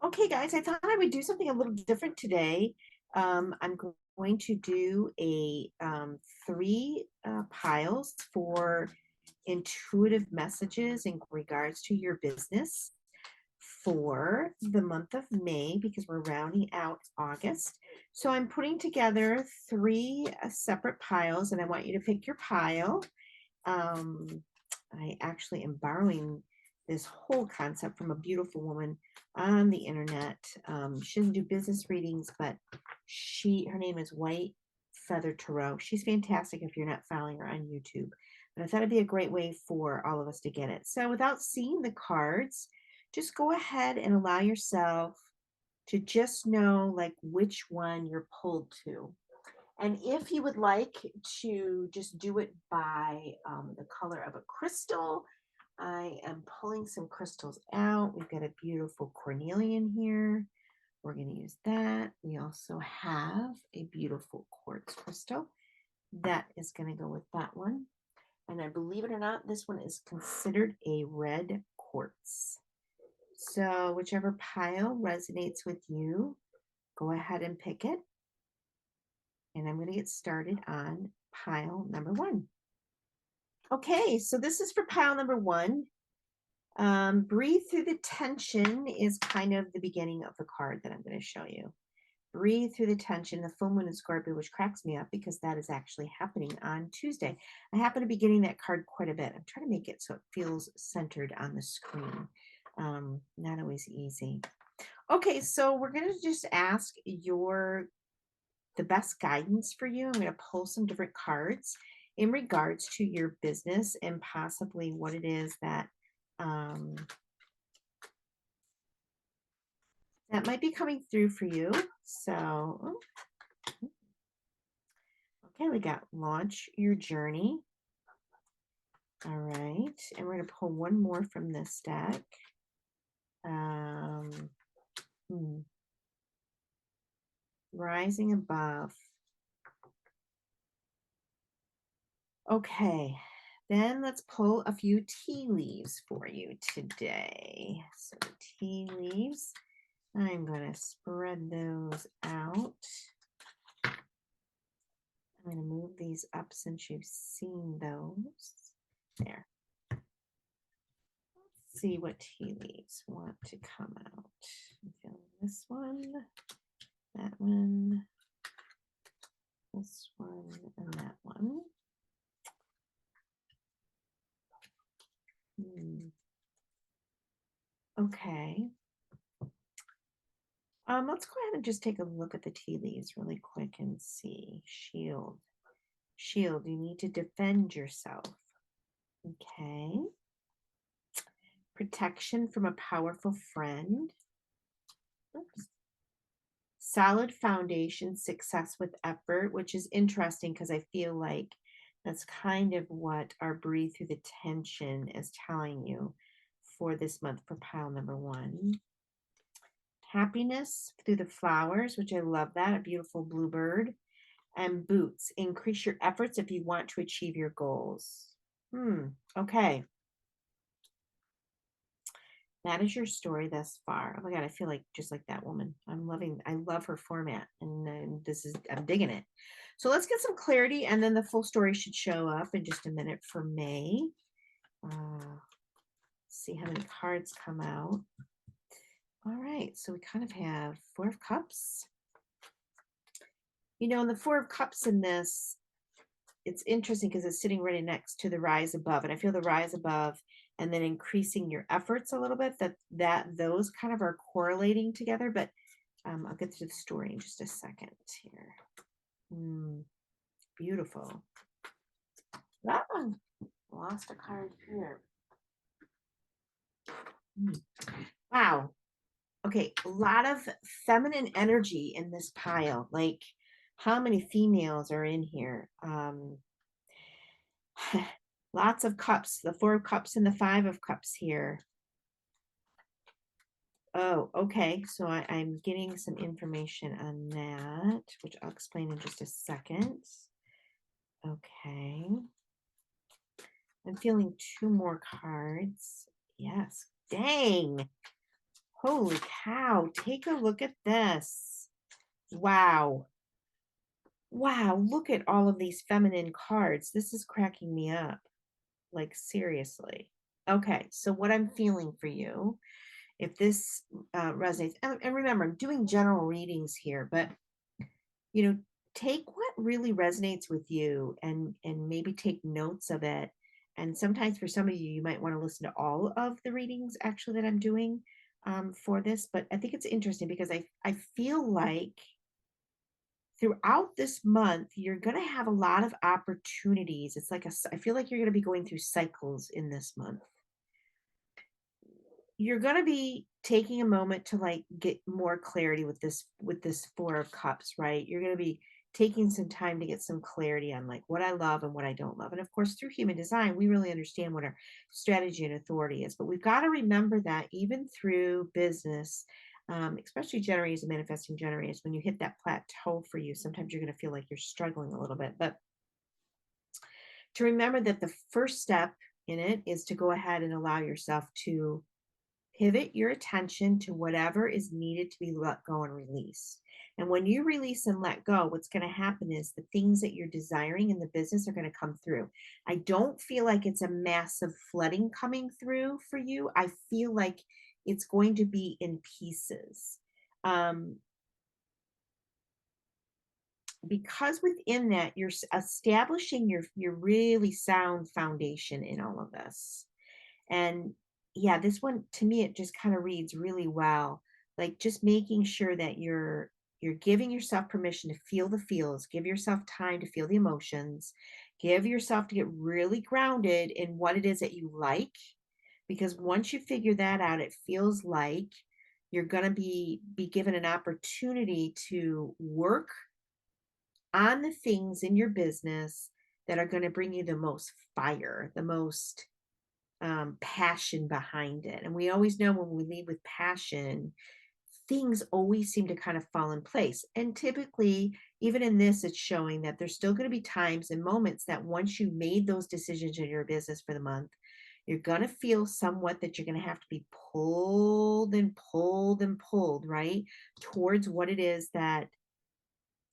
Okay, guys, I thought I would do something a little different today. I'm going to do a three piles for intuitive messages in regards to your business for the month of May because we're rounding out August. So I'm putting together three separate piles, and I want you to pick your pile. Um, I actually am borrowing this whole concept from a beautiful woman on the internet. She doesn't do business readings, but her name is White Feather Tarot. She's fantastic if you're not following her on YouTube. But I thought it'd be a great way for all of us to get it. So without seeing the cards, just go ahead and allow yourself to just know like which one you're pulled to. And if you would like to just do it by the color of a crystal, I am pulling some crystals out. We've got a beautiful cornelian here. We're going to use that. We also have a beautiful quartz crystal. That is going to go with that one. And I believe it or not, this one is considered a red quartz. So whichever pile resonates with you, go ahead and pick it. And I'm going to get started on pile number one. Okay, so this is for pile number one. Breathe through the tension is kind of the beginning of the card that I'm going to show you. Breathe through the tension, the full moon in Scorpio, which cracks me up because that is actually happening on Tuesday. I happen to be getting that card quite a bit. I'm trying to make it so it feels centered on the screen. Not always easy. Okay, so we're going to just ask the best guidance for you. I'm going to pull some different cards in regards to your business and possibly what it is that that might be coming through for you. So, okay, we got launch your journey. All right, and we're going to pull one more from this deck. Rising above. Okay, then let's pull a few tea leaves for you today. So the tea leaves, I'm going to spread those out. I'm going to move these up since you've seen those. There. Let's see what tea leaves want to come out. I'm feeling this one, that one, this one, and that one. Okay. Let's go ahead and just take a look at the tea leaves really quick and see. Shield. Shield, you need to defend yourself. Okay. Protection from a powerful friend. Oops. Solid foundation, success with effort, which is interesting because I feel like that's kind of what our breathe through the tension is telling you for this month for pile number one. Happiness through the flowers, which I love that, a beautiful bluebird. And boots, increase your efforts if you want to achieve your goals. Okay. That is your story thus far. Oh my God, I feel like just like that woman. I love her format, and I'm digging it. So let's get some clarity, and then the full story should show up in just a minute for May. See how many cards come out. All right, so we kind of have Four of Cups. You know, in the Four of Cups in this, it's interesting because it's sitting right next to the rise above, and I feel the rise above and then increasing your efforts a little bit, that those kind of are correlating together. But I'll get to the story in just a second here. Beautiful. Lost a card here. Wow. Okay, a lot of feminine energy in this pile. Like, how many females are in here? Lots of cups, the Four of Cups and the Five of Cups here. Oh, okay. So I'm getting some information on that, which I'll explain in just a second. Okay. I'm feeling two more cards. Yes. Dang. Holy cow, take a look at this. Wow. Wow, look at all of these feminine cards. This is cracking me up. Like, seriously. Okay, so what I'm feeling for you, if this resonates, and remember, I'm doing general readings here, but you know, take what really resonates with you and maybe take notes of it. And sometimes for some of you, you might want to listen to all of the readings actually that I'm doing for this. But I think it's interesting because I feel like throughout this month, you're going to have a lot of opportunities. It's like I feel like you're going to be going through cycles in this month. You're going to be taking a moment to like get more clarity with this 4 of cups, right? You're going to be taking some time to get some clarity on like what I love and what I don't love. And of course, through human design, we really understand what our strategy and authority is. But we've got to remember that even through business, especially generators and manifesting generators, when you hit that plateau for you, sometimes you're going to feel like you're struggling a little bit. But to remember that the first step in it is to go ahead and allow yourself to pivot your attention to whatever is needed to be let go and released. And when you release and let go, what's going to happen is the things that you're desiring in the business are going to come through. I don't feel like it's a massive flooding coming through for you. I feel like it's going to be in pieces. Um, because within that, you're establishing your really sound foundation in all of this. And yeah, this one to me, it just kind of reads really well. Like just making sure that you're giving yourself permission to feel the feels, give yourself time to feel the emotions, give yourself to get really grounded in what it is that you like. Because once you figure that out, it feels like you're gonna be given an opportunity to work on the things in your business that are going to bring you the most fire, the most passion behind it. And we always know when we lead with passion, things always seem to kind of fall in place. And typically, even in this, it's showing that there's still going to be times and moments that once you made those decisions in your business for the month, you're going to feel somewhat that you're going to have to be pulled and pulled and pulled, right? Towards what it is that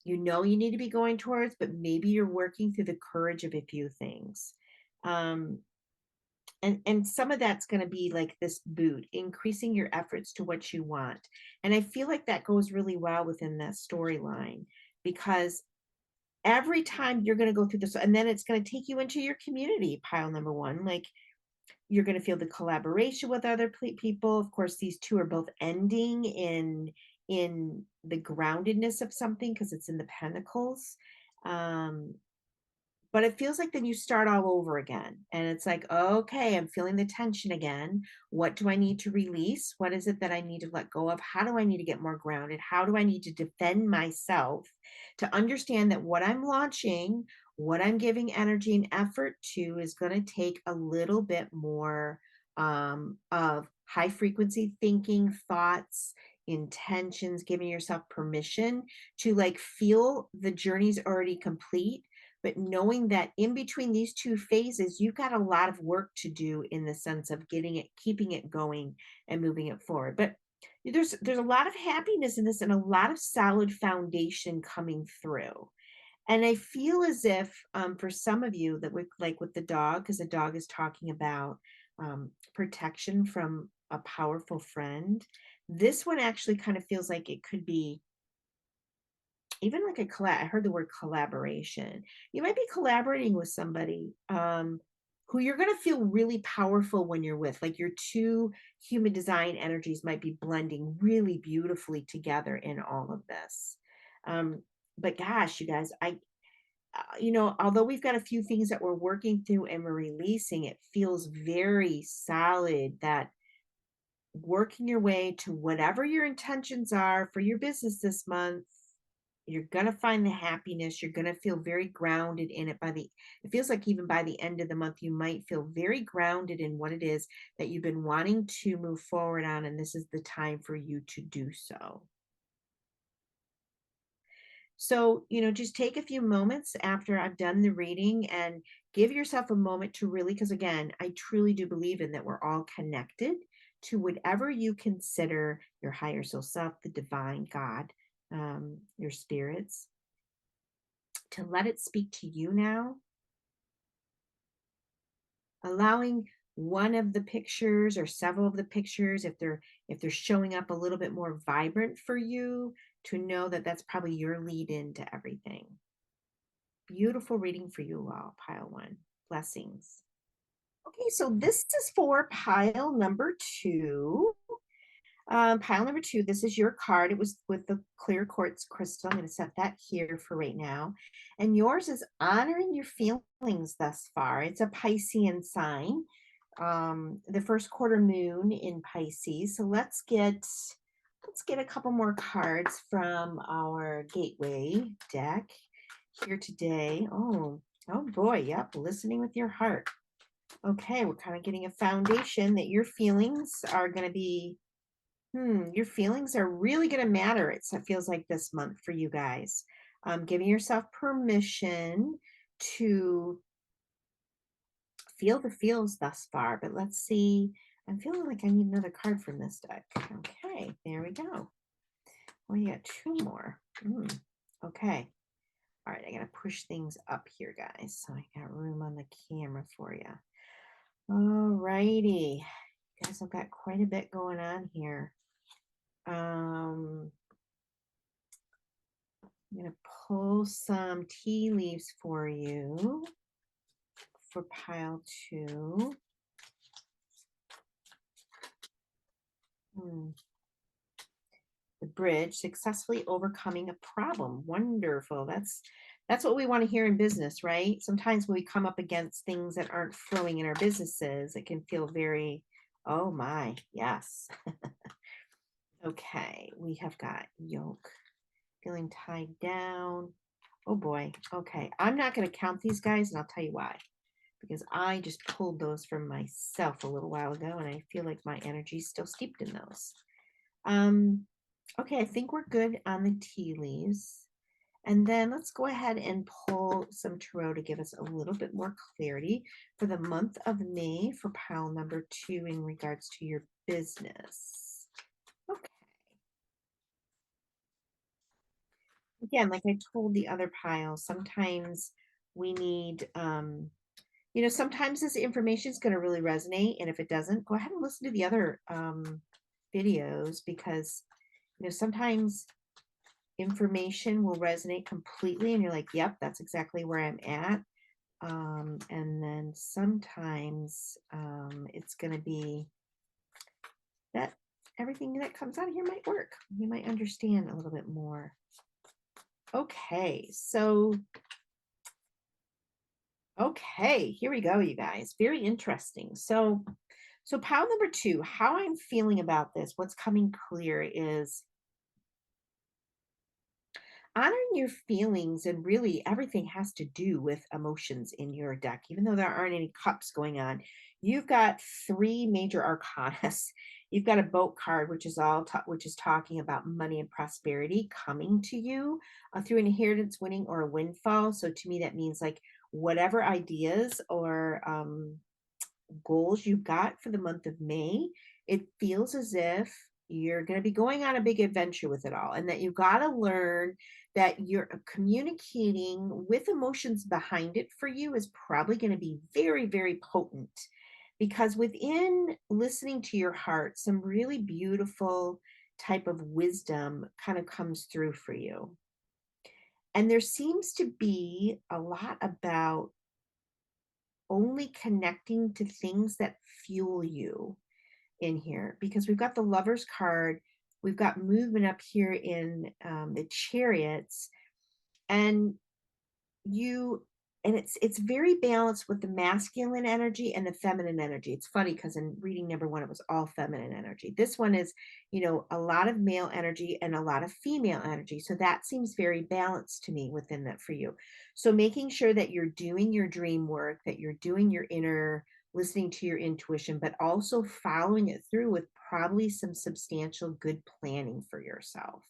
you know you need to be going towards, but maybe you're working through the courage of a few things. Um, and some of that's going to be like this boot, increasing your efforts to what you want. And I feel like that goes really well within that storyline because every time you're going to go through this, and then it's going to take you into your community, pile number one. Like you're going to feel the collaboration with other people. Of course, these two are both ending in the groundedness of something because it's in the pentacles. Um, but it feels like then you start all over again. And it's like, okay, I'm feeling the tension again. What do I need to release? What is it that I need to let go of? How do I need to get more grounded? How do I need to defend myself to understand that what I'm launching, what I'm giving energy and effort to is going to take a little bit more of high frequency thinking, thoughts, intentions, giving yourself permission to like feel the journey's already complete, but knowing that in between these two phases, you've got a lot of work to do in the sense of getting it, keeping it going and moving it forward. But there's a lot of happiness in this and a lot of solid foundation coming through. And I feel as if for some of you that with like with the dog, because the dog is talking about protection from a powerful friend, this one actually kind of feels like it could be even like a collab. I heard the word collaboration. You might be collaborating with somebody who you're going to feel really powerful when you're with. Like your two human design energies might be blending really beautifully together in all of this. But gosh, you guys, although we've got a few things that we're working through and we're releasing, it feels very solid that working your way to whatever your intentions are for your business this month, you're going to find the happiness. You're going to feel very grounded in it it feels like even by the end of the month, you might feel very grounded in what it is that you've been wanting to move forward on. And this is the time for you to do so. So, just take a few moments after I've done the reading and give yourself a moment to really, because again, I truly do believe in that we're all connected to whatever you consider your higher soul self, the divine God, your spirits, to let it speak to you now, allowing one of the pictures or several of the pictures, if they're showing up a little bit more vibrant for you, to know that that's probably your lead into everything. Beautiful reading for you all, pile one. Blessings. Okay, so this is for pile number two. Pile number two, this is your card. It was with the clear quartz crystal. I'm going to set that here for right now. And yours is honoring your feelings thus far. It's a Piscean sign, the first quarter moon in Pisces. So let's get a couple more cards from our gateway deck here today. Oh boy, yep, listening with your heart. Okay, we're kind of getting a foundation that your feelings are going to be, your feelings are really going to matter. It feels like this month for you guys. Giving yourself permission to feel the feels thus far, but let's see. I'm feeling like I need another card from this deck. Okay, there we go. Oh, you got two more. Okay. All right, I got to push things up here, guys, so I got room on the camera for you. All righty. Guys, I've got quite a bit going on here. I'm going to pull some tea leaves for you for pile two. The bridge, successfully overcoming a problem. Wonderful. That's what we want to hear in business, right? Sometimes when we come up against things that aren't flowing in our businesses, it can feel very, oh my, yes. Okay, we have got yoke, feeling tied down. Oh boy. Okay, I'm not going to count these guys, and I'll tell you why. Because I just pulled those from myself a little while ago, and I feel like my energy is still steeped in those. Okay, I think we're good on the tea leaves. And then let's go ahead and pull some tarot to give us a little bit more clarity for the month of May for pile number two in regards to your business. Okay. Again, like I told the other pile, sometimes we need, sometimes this information is going to really resonate. And if it doesn't, go ahead and listen to the other videos, because, sometimes information will resonate completely and you're like, yep, that's exactly where I'm at. And then sometimes it's going to be that everything that comes out of here might work. You might understand a little bit more. Okay, here we go, you guys. Very interesting. So pile number two, how I'm feeling about this, what's coming clear is honoring your feelings, and really everything has to do with emotions in your deck, even though there aren't any cups going on. You've got three major arcanas. You've got a boat card, which is talking about money and prosperity coming to you through an inheritance, winning, or a windfall. So to me, that means like whatever ideas or goals you've got for the month of May, it feels as if you're going to be going on a big adventure with it all, and that you've got to learn that you're communicating with emotions behind it for you is probably going to be very, very potent, because within listening to your heart, some really beautiful type of wisdom kind of comes through for you. And there seems to be a lot about only connecting to things that fuel you in here, because we've got the Lovers card, we've got movement up here in the Chariots, and it's very balanced with the masculine energy and the feminine energy. It's funny because in reading number one, it was all feminine energy. This one is, a lot of male energy and a lot of female energy. So that seems very balanced to me within that for you. So making sure that you're doing your dream work, that you're doing your inner, listening to your intuition, but also following it through with probably some substantial good planning for yourself.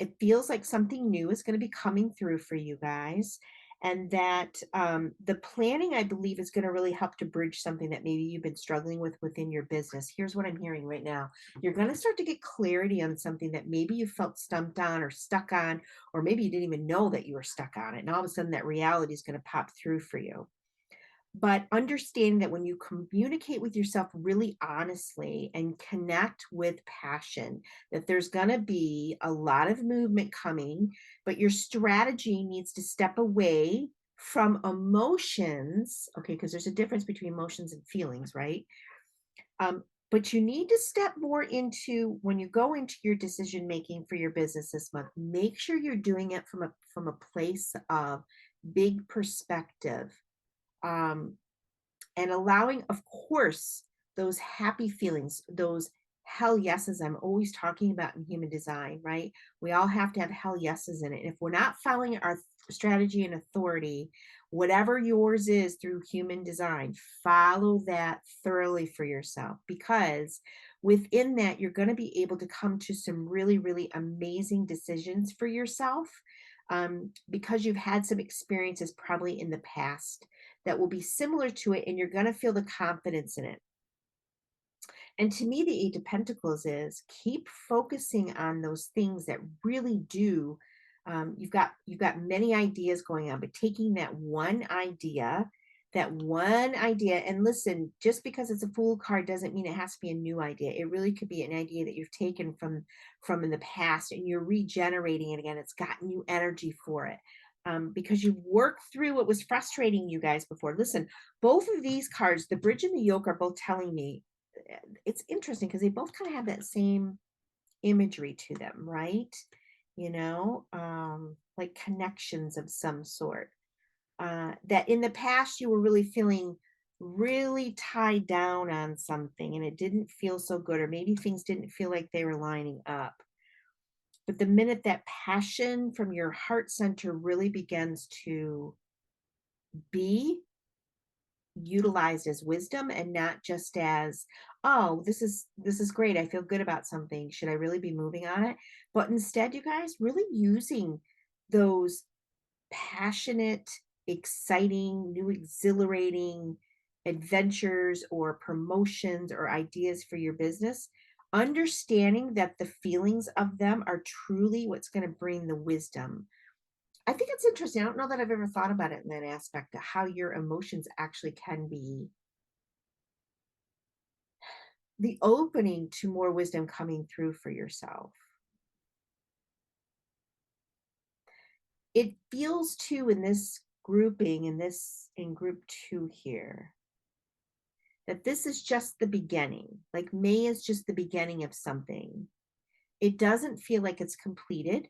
It feels like something new is going to be coming through for you guys. And that the planning, I believe, is going to really help to bridge something that maybe you've been struggling with within your business. Here's what I'm hearing right now. You're going to start to get clarity on something that maybe you felt stumped on or stuck on, or maybe you didn't even know that you were stuck on it. And all of a sudden, that reality is going to pop through for you. But understanding that when you communicate with yourself really honestly and connect with passion, that there's going to be a lot of movement coming, but your strategy needs to step away from emotions. Okay, because there's a difference between emotions and feelings, right? But you need to step more into, when you go into your decision making for your business this month, make sure you're doing it from a place of big perspective. Um, and allowing, of course, those happy feelings, those hell yeses I'm always talking about in human design, right? We all have to have hell yeses in it. And if we're not following our strategy and authority, whatever yours is through human design, follow that thoroughly for yourself, because within that, you're going to be able to come to some really, really amazing decisions for yourself, because you've had some experiences probably in the past that will be similar to it, and you're going to feel the confidence in it. And to me, the Eight of Pentacles is keep focusing on those things that really do. You've got many ideas going on, but taking that one idea, and listen, just because it's a Fool card doesn't mean it has to be a new idea. It really could be an idea that you've taken from in the past, and you're regenerating it again. It's got new energy for it. Because you've worked through what was frustrating you guys before. Listen, both of these cards, the Bridge and the Yoke, are both telling me, it's interesting because they both kind of have that same imagery to them, right? Like connections of some sort. That in the past you were really feeling really tied down on something and it didn't feel so good, or maybe things didn't feel like they were lining up. But the minute that passion from your heart center really begins to be utilized as wisdom and not just as, oh, this is great, I feel good about something, should I really be moving on it? But instead, you guys, really using those passionate, exciting, new, exhilarating adventures or promotions or ideas for your business, understanding that the feelings of them are truly what's going to bring the wisdom. I think it's interesting. I don't know that I've ever thought about it in that aspect of how your emotions actually can be the opening to more wisdom coming through for yourself. It feels too in this grouping, in group two here, that this is just the beginning. Like May is just the beginning of something. It doesn't feel like it's completed.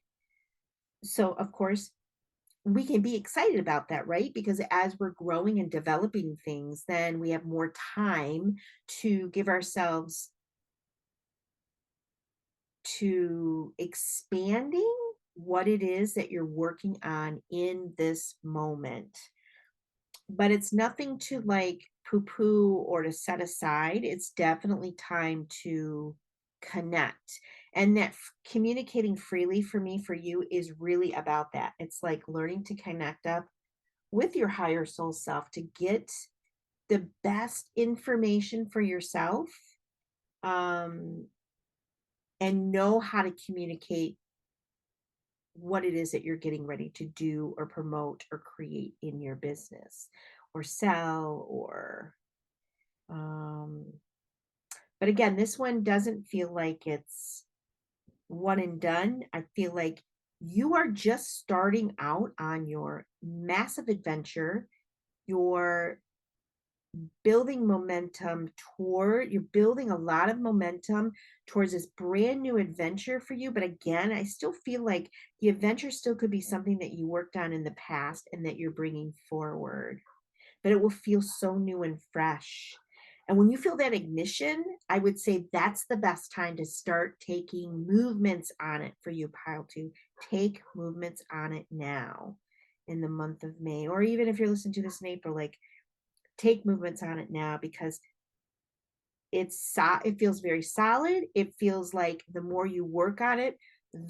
So, of course, we can be excited about that, right? Because as we're growing and developing things, then we have more time to give ourselves to expanding what it is that you're working on in this moment. But it's nothing to like poo poo or to set aside. It's definitely time to connect. And that communicating freely for me, for you, is really about that. It's like learning to connect up with your higher soul self to get the best information for yourself, um, and know how to communicate what it is that you're getting ready to do or promote or create in your business or sell or um but again, this one doesn't feel like it's one and done. I feel like you are just starting out on your massive adventure. You're building momentum toward, you're building a lot of momentum towards this brand new adventure for you. But again, I still feel like the adventure still could be something that you worked on in the past and that you're bringing forward, but it will feel so new and fresh. And when you feel that ignition, I would say that's the best time to start taking movements on it for you, pile two. Take movements on it now in the month of May, or even if you're listening to this in April, like take movements on it now, because it feels very solid. It feels like the more you work on it,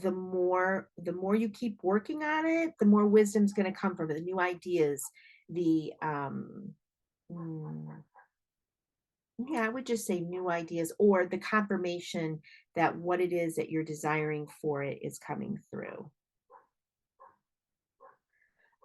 the more you keep working on it, the more wisdom's going to come from it, the new ideas, the mm, yeah, I would just say new ideas or the confirmation that what it is that you're desiring for it is coming through.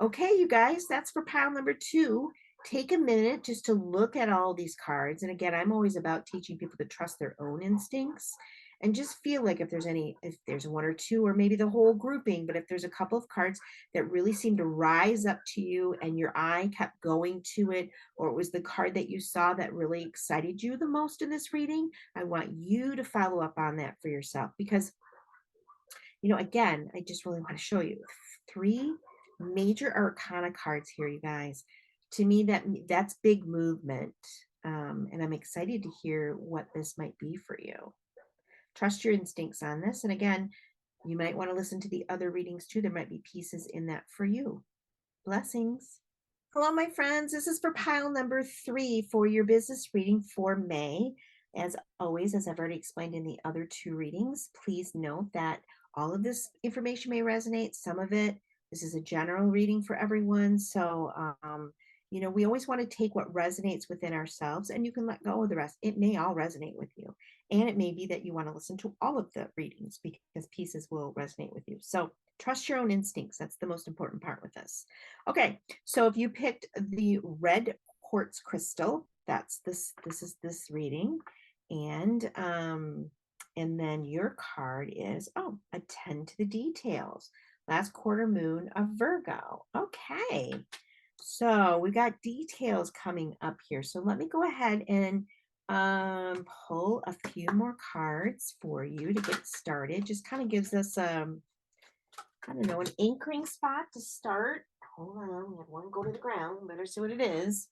Okay, you guys, that's for pile number 2. Take a minute just to look at all these cards. And again, I'm always about teaching people to trust their own instincts and just feel like if there's one or two, or maybe the whole grouping, but if there's a couple of cards that really seem to rise up to you and your eye kept going to it, or it was the card that you saw that really excited you the most in this reading, I want you to follow up on that for yourself because again, I just really want to show you 3 major arcana cards here, you guys. To me, that's big movement. And I'm excited to hear what this might be for you. Trust your instincts on this. And again, you might want to listen to the other readings too. There might be pieces in that for you. Blessings. Hello, my friends. This is for pile number 3 for your business reading for May. As always, as I've already explained in the other 2 readings, please note that all of this information may resonate. Some of it, this is a general reading for everyone. So, we always want to take what resonates within ourselves and you can let go of the rest. It may all resonate with you. And it may be that you want to listen to all of the readings because pieces will resonate with you. So trust your own instincts. That's the most important part with this. Okay, so if you picked the red quartz crystal, this is this reading. And then your card is, attend to the details. Last quarter moon of Virgo. Okay. So we got details coming up here. So let me go ahead and pull a few more cards for you to get started. Just kind of gives us I don't know, an anchoring spot to start. Hold on, we have one go to the ground. Better see what it is.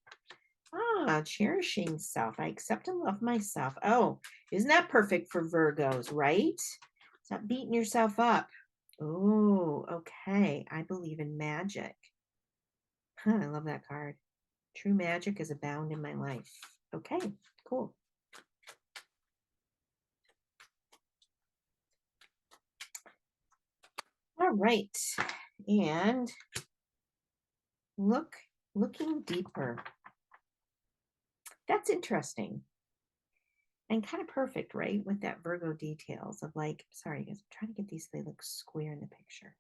Cherishing self. I accept and love myself. Oh, isn't that perfect for Virgos, right? Stop beating yourself up. Oh, okay. I believe in magic. I love that card. True magic is abound in my life. Okay, cool. All right. And looking deeper. That's interesting. And kind of perfect, right? With that Virgo details of like, sorry guys, I'm trying to get these, they look square in the picture.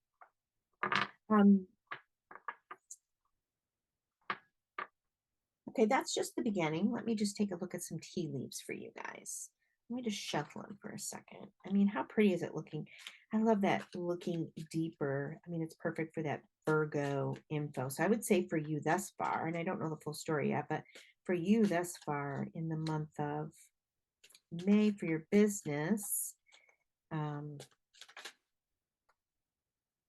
Okay, that's just the beginning. Let me just take a look at some tea leaves for you guys. Let me just shuffle them for a second. I mean, how pretty is it looking? I love that looking deeper. I mean, it's perfect for that Virgo info. So I would say for you thus far, and I don't know the full story yet, but for you thus far in the month of May for your business,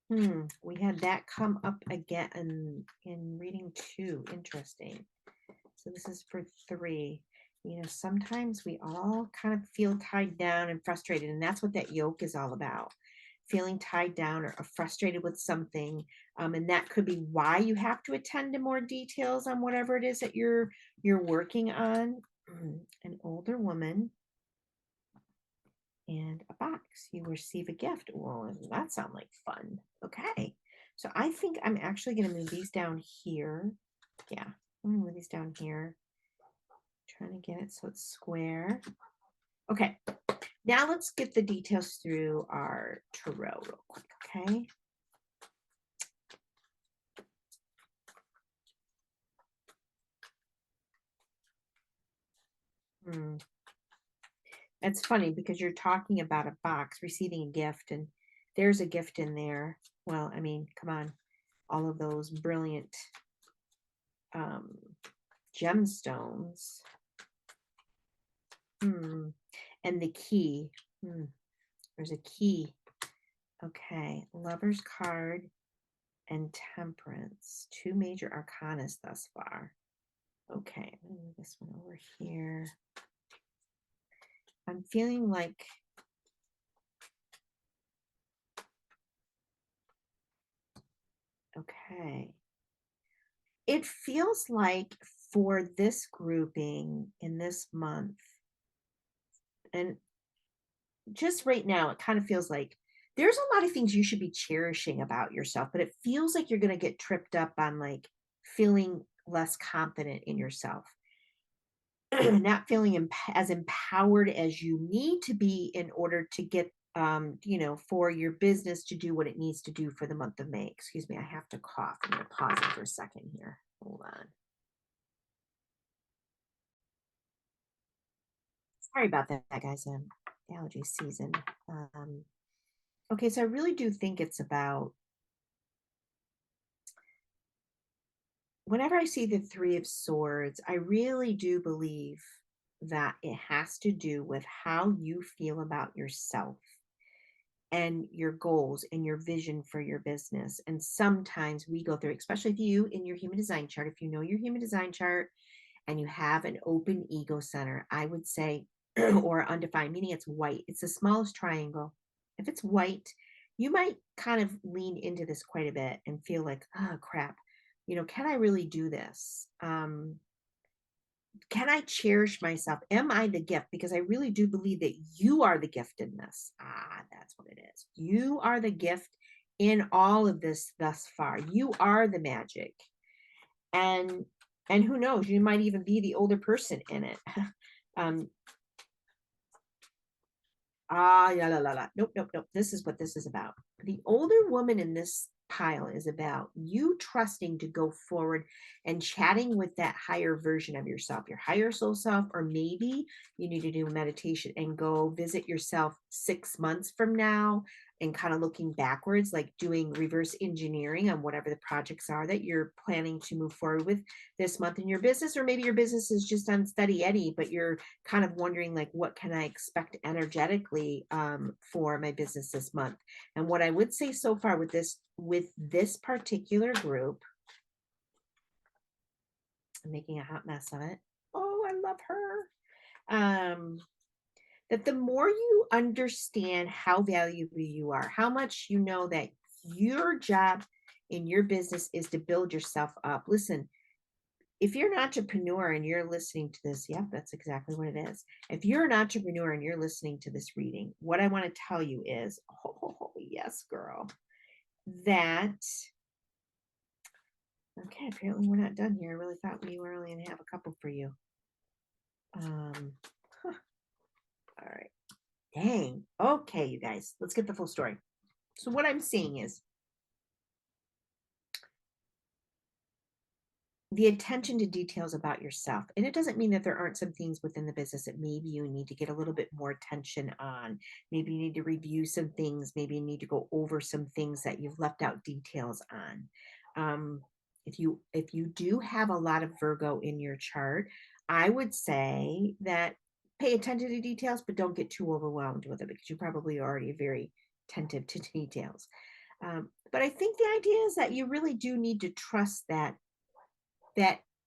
we had that come up again in reading 2. Interesting. So this is for 3. Sometimes we all kind of feel tied down and frustrated, and that's what that yoke is all about. Feeling tied down or frustrated with something, and that could be why you have to attend to more details on whatever it is that you're working on. An older woman and a box. You receive a gift. Well, that sounds like fun. Okay, so I think I'm actually going to move these down here. Yeah, I'm going to move these down here. Trying to get it so it's square. Okay, now let's get the details through our tarot real quick, okay? It's funny because you're talking about a box, receiving a gift, and there's a gift in there. Well, I mean, come on. All of those brilliant gemstones. And the key. There's a key. Okay, Lover's card and Temperance. 2 major arcanas thus far. Okay, I'm gonna move this one over here. I'm feeling like okay. It feels like for this grouping in this month, and just right now, it kind of feels like there's a lot of things you should be cherishing about yourself, but it feels like you're going to get tripped up on like feeling less confident in yourself, not feeling as empowered as you need to be in order to get, for your business to do what it needs to do for the month of May. Excuse me, I have to cough. I'm going to pause it for a second here. Hold on. Sorry about that, guys. Allergy season. Um, okay, so I really do think it's about, whenever I see the Three of Swords, I really do believe that it has to do with how you feel about yourself and your goals and your vision for your business. And sometimes we go through, especially if you in your human design chart, if you know your human design chart and you have an open ego center, I would say, or undefined, meaning it's white, it's the smallest triangle. If it's white, you might kind of lean into this quite a bit and feel like, oh crap, can I really do this? Can I cherish myself? Am I the gift? Because I really do believe that you are the gift in this. That's what it is. You are the gift in all of this thus far. You are the magic. And who knows, you might even be the older person in it. um yeah, la, la, la. Nope, nope, nope. This is what this is about. The older woman in this pile is about you trusting to go forward and chatting with that higher version of yourself, your higher soul self, or maybe you need to do meditation and go visit yourself 6 months from now and kind of looking backwards, like doing reverse engineering on whatever the projects are that you're planning to move forward with this month in your business. Or maybe your business is just on steady eddy, but you're kind of wondering like, what can I expect energetically for my business this month? And what I would say so far with this particular group, I'm making a hot mess of it. Oh, I love her. That the more you understand how valuable you are, how much you know that your job in your business is to build yourself up. Listen, if you're an entrepreneur and you're listening to this, yep, that's exactly what it is. If you're an entrepreneur and you're listening to this reading, what I want to tell you is, oh, yes, girl, that, okay, apparently we're not done here. I really thought we were only going to have a couple for you. Huh, all right. Dang. Okay, you guys, let's get the full story. So what I'm seeing is the attention to details about yourself. And it doesn't mean that there aren't some things within the business that maybe you need to get a little bit more attention on. Maybe you need to review some things. Maybe you need to go over some things that you've left out details on. If you do have a lot of Virgo in your chart, I would say that pay attention to details, but don't get too overwhelmed with it because you're probably already very attentive to details. But I think the idea is that you really do need to trust that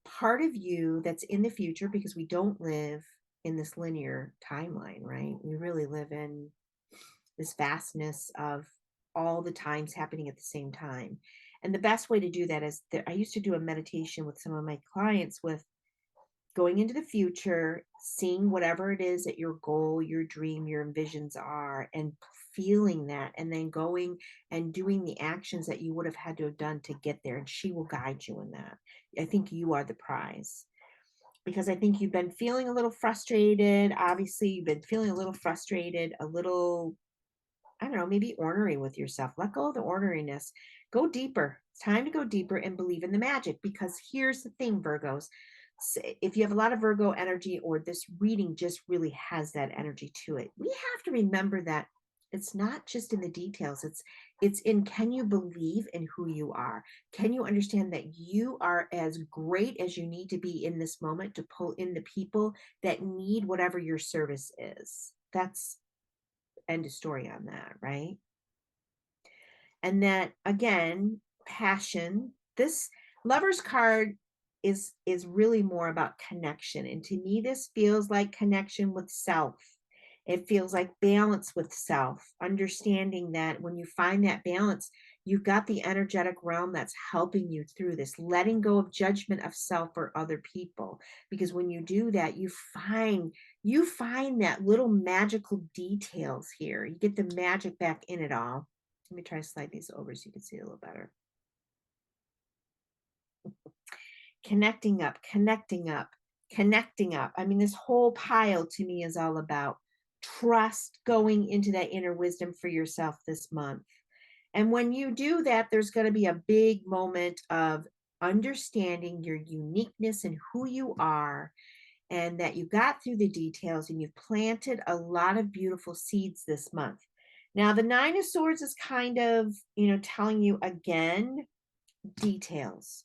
part of you that's in the future, because we don't live in this linear timeline, right? We really live in this vastness of all the times happening at the same time. And the best way to do that is that I used to do a meditation with some of my clients with going into the future, seeing whatever it is that your goal, your dream, your envisions are, and feeling that, and then going and doing the actions that you would have had to have done to get there. And she will guide you in that. I think you are the prize because I think you've been feeling a little frustrated. Obviously, you've been feeling a little frustrated, a little, I don't know, maybe ornery with yourself. Let go of the orneriness. Go deeper. It's time to go deeper and believe in the magic, because here's the thing, Virgos. If you have a lot of Virgo energy, or this reading just really has that energy to it, we have to remember that it's not just in the details. It's in, can you believe in who you are? Can you understand that you are as great as you need to be in this moment to pull in the people that need whatever your service is? That's end of story on that, right? And that again, passion. This Lover's card is really more about connection, and to me this feels like connection with self. It feels like balance with self, understanding that when you find that balance, You've got the energetic realm that's helping you through this, letting go of judgment of self or other people. Because when you do that, you find that little magical details here. You get the magic back in it all. Let me try to slide these over so you can see it a little better. Connecting up, connecting up, connecting up. I mean, this whole pile to me is all about trust, going into that inner wisdom for yourself this month. And when you do that, there's going to be a big moment of understanding your uniqueness and who you are, and that you got through the details and you've planted a lot of beautiful seeds this month. Now, the Nine of Swords is kind of, telling you again, details.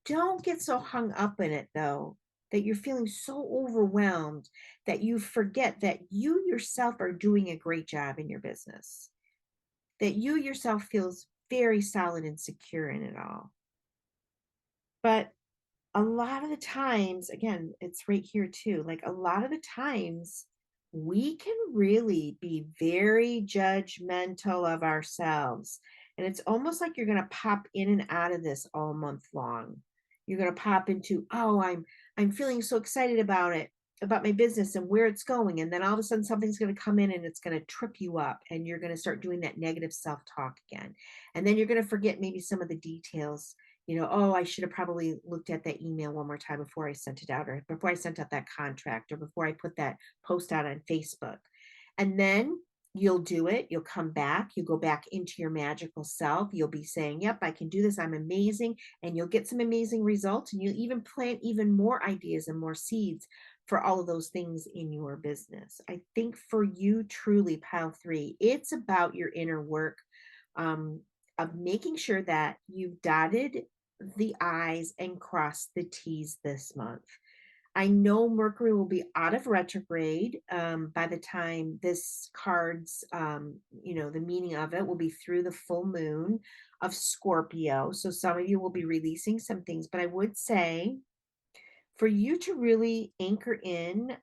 Don't get so hung up in it, though, that you're feeling so overwhelmed that you forget that you yourself are doing a great job in your business, that you yourself feels very solid and secure in it all. But a lot of the times, again, it's right here too, like a lot of the times, we can really be very judgmental of ourselves. And it's almost like you're going to pop in and out of this all month long. You're going to pop into, oh, I'm feeling so excited about it, about my business and where it's going. And then all of a sudden something's going to come in and it's going to trip you up and you're going to start doing that negative self-talk again. And then you're going to forget maybe some of the details. Oh, I should have probably looked at that email one more time before I sent it out, or before I sent out that contract, or before I put that post out on Facebook. And then you'll do it. You'll come back. You go back into your magical self. You'll be saying, yep, I can do this. I'm amazing. And you'll get some amazing results. And you'll even plant even more ideas and more seeds for all of those things in your business. I think for you, truly, pile three, it's about your inner work. Of making sure that you've dotted the I's and crossed the T's this month. I know Mercury will be out of retrograde by the time this card's, the meaning of it will be through the full moon of Scorpio. So some of you will be releasing some things, but I would say for you to really anchor in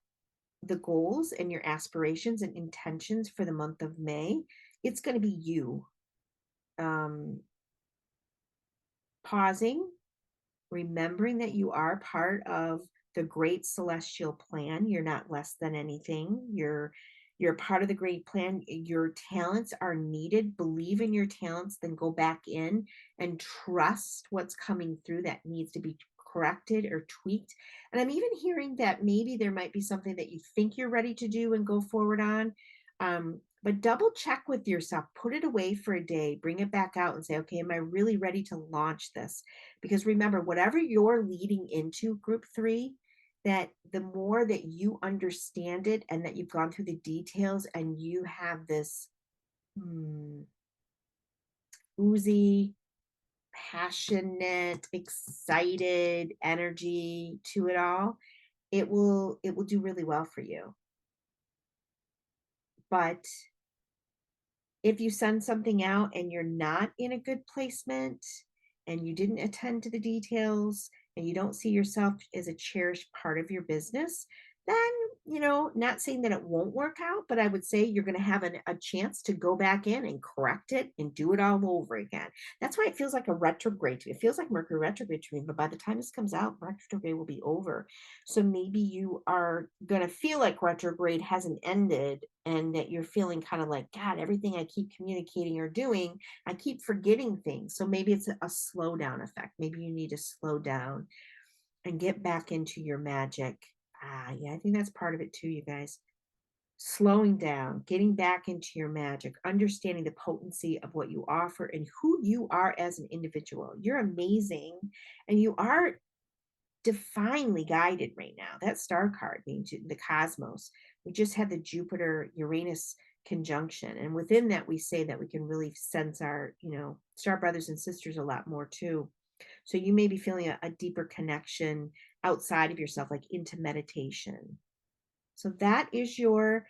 the goals and your aspirations and intentions for the month of May, it's going to be you. Pausing, remembering that you are part of the great celestial plan. You're not less than anything. You're part of the great plan. Your talents are needed. Believe in your talents, then go back in and trust what's coming through that needs to be corrected or tweaked. And I'm even hearing that maybe there might be something that you think you're ready to do and go forward on. But double check with yourself, put it away for a day, bring it back out and say, okay, am I really ready to launch this? Because remember, whatever you're leading into, group three, that the more that you understand it and that you've gone through the details and you have this oozy, passionate, excited energy to it all, it will do really well for you. But if you send something out and you're not in a good placement and you didn't attend to the details and you don't see yourself as a cherished part of your business, then, not saying that it won't work out, but I would say you're going to have a chance to go back in and correct it and do it all over again. That's why it feels like a retrograde to me. It feels like Mercury retrograde to me, but by the time this comes out, retrograde will be over. So maybe you are going to feel like retrograde hasn't ended and that you're feeling kind of like, God, everything I keep communicating or doing, I keep forgetting things. So maybe it's a slowdown effect. Maybe you need to slow down and get back into your magic. Yeah, I think that's part of it too, you guys. Slowing down, getting back into your magic, understanding the potency of what you offer and who you are as an individual. You're amazing and you are divinely guided right now. That star card means the cosmos. We just had the Jupiter Uranus conjunction. And within that, we say that we can really sense our, star brothers and sisters a lot more too. So you may be feeling a deeper connection outside of yourself, like into meditation. So that is your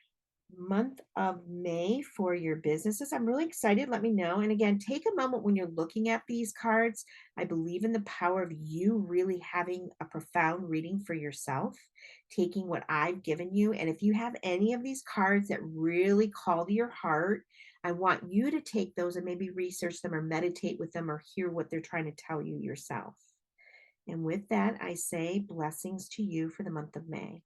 month of May for your businesses. I'm really excited. Let me know. And again, take a moment when you're looking at these cards. I believe in the power of you really having a profound reading for yourself, taking what I've given you. And if you have any of these cards that really call to your heart, I want you to take those and maybe research them or meditate with them or hear what they're trying to tell you yourself. And with that, I say blessings to you for the month of May.